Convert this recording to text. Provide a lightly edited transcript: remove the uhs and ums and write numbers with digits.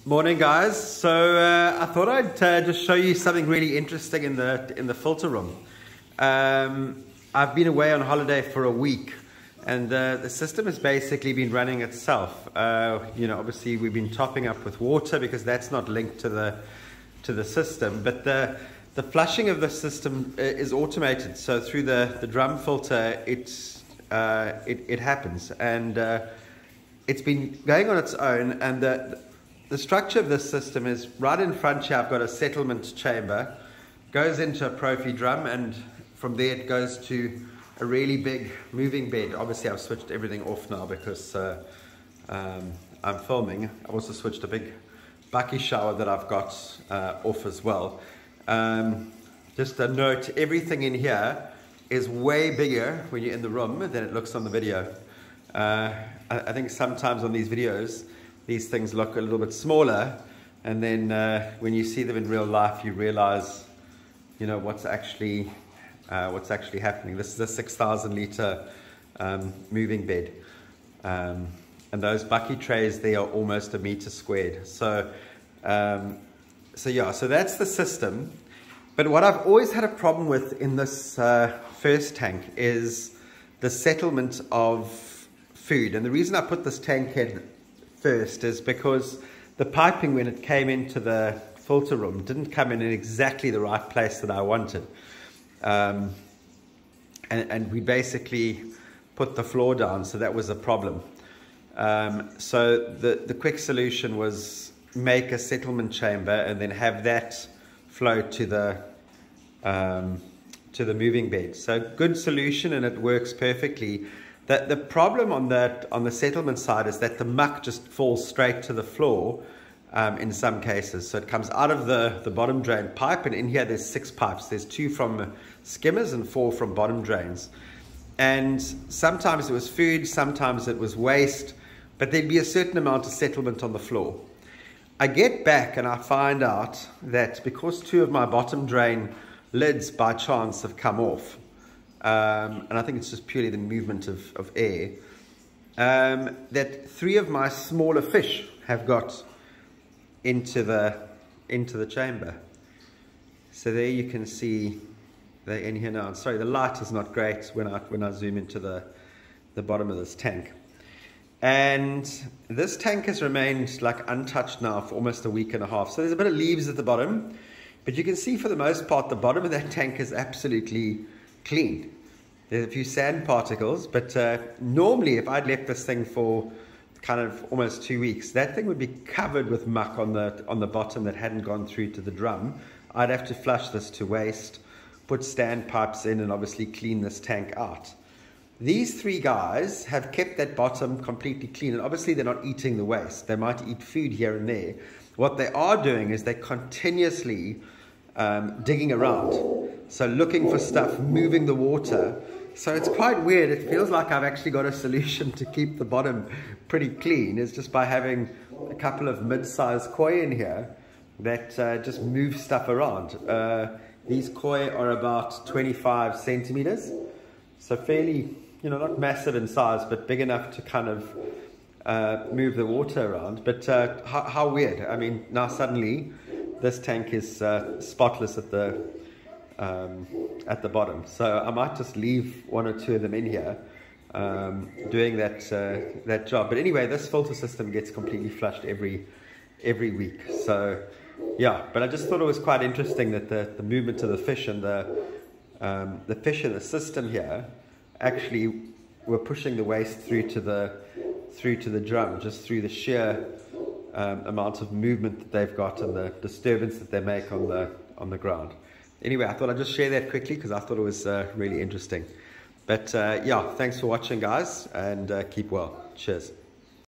Morning, guys. So I thought I'd just show you something really interesting in the filter room. I've been away on holiday for a week, and the system has basically been running itself. Obviously we've been topping up with water because that's not linked to the system, but the flushing of the system is automated. So through the drum filter, it happens, and it's been going on its own. And the structure of this system is right in front here. I've got a settlement chamber, goes into a Profi drum, and from there it goes to a really big moving bed. Obviously I've switched everything off now because I'm filming. I've also switched a big bucky shower that I've got off as well. Just a note, everything in here is way bigger when you're in the room than it looks on the video. I think sometimes on these videos these things look a little bit smaller, and then when you see them in real life you realize what's actually happening. This is a 6,000 litre moving bed, and those bucky trays there are almost a meter squared. So that's the system. But what I've always had a problem with in this first tank is the settlement of food. And the reason I put this tank in first is because the piping, when it came into the filter room, didn't come in exactly the right place that I wanted. And we basically put the floor down, so that was a problem. So the quick solution was make a settlement chamber and then have that flow to the moving bed. So good solution, and it works perfectly. The problem on the settlement side is that the muck just falls straight to the floor in some cases. So it comes out of the bottom drain pipe, and in here there's 6 pipes. There's 2 from skimmers and 4 from bottom drains. And sometimes it was food, sometimes it was waste, but there'd be a certain amount of settlement on the floor. I get back and I find out that because 2 of my bottom drain lids by chance have come off, and I think it's just purely the movement of air, that 3 of my smaller fish have got into the chamber. So there you can see they're in here now. Sorry, the light is not great when I zoom into the bottom of this tank. And this tank has remained like untouched now for almost a week and a half. So there's a bit of leaves at the bottom, but you can see for the most part the bottom of that tank is absolutely clean. There's a few sand particles, but normally if I'd left this thing for kind of almost 2 weeks, that thing would be covered with muck on the bottom that hadn't gone through to the drum. I'd have to flush this to waste, put stand pipes in, and obviously clean this tank out. These 3 guys have kept that bottom completely clean, and obviously they're not eating the waste. They might eat food here and there. What they are doing is they're continuously digging around, so looking for stuff, moving the water. So it's quite weird. It feels like I've actually got a solution to keep the bottom pretty clean. It's just by having a couple of mid-sized koi in here that just move stuff around. These koi are about 25 centimeters, so fairly, not massive in size, but big enough to kind of move the water around. But how weird. I mean, now suddenly this tank is spotless at the bottom. So I might just leave 1 or 2 of them in here doing that job. But anyway, this filter system gets completely flushed every week. So yeah, but I just thought it was quite interesting that the movement of the fish and the fish in the system here actually were pushing the waste through to the drum, just through the sheer amount of movement that they've got and the disturbance that they make on the ground. Anyway, I thought I'd just share that quickly because I thought it was really interesting. But yeah, thanks for watching, guys, and keep well. Cheers.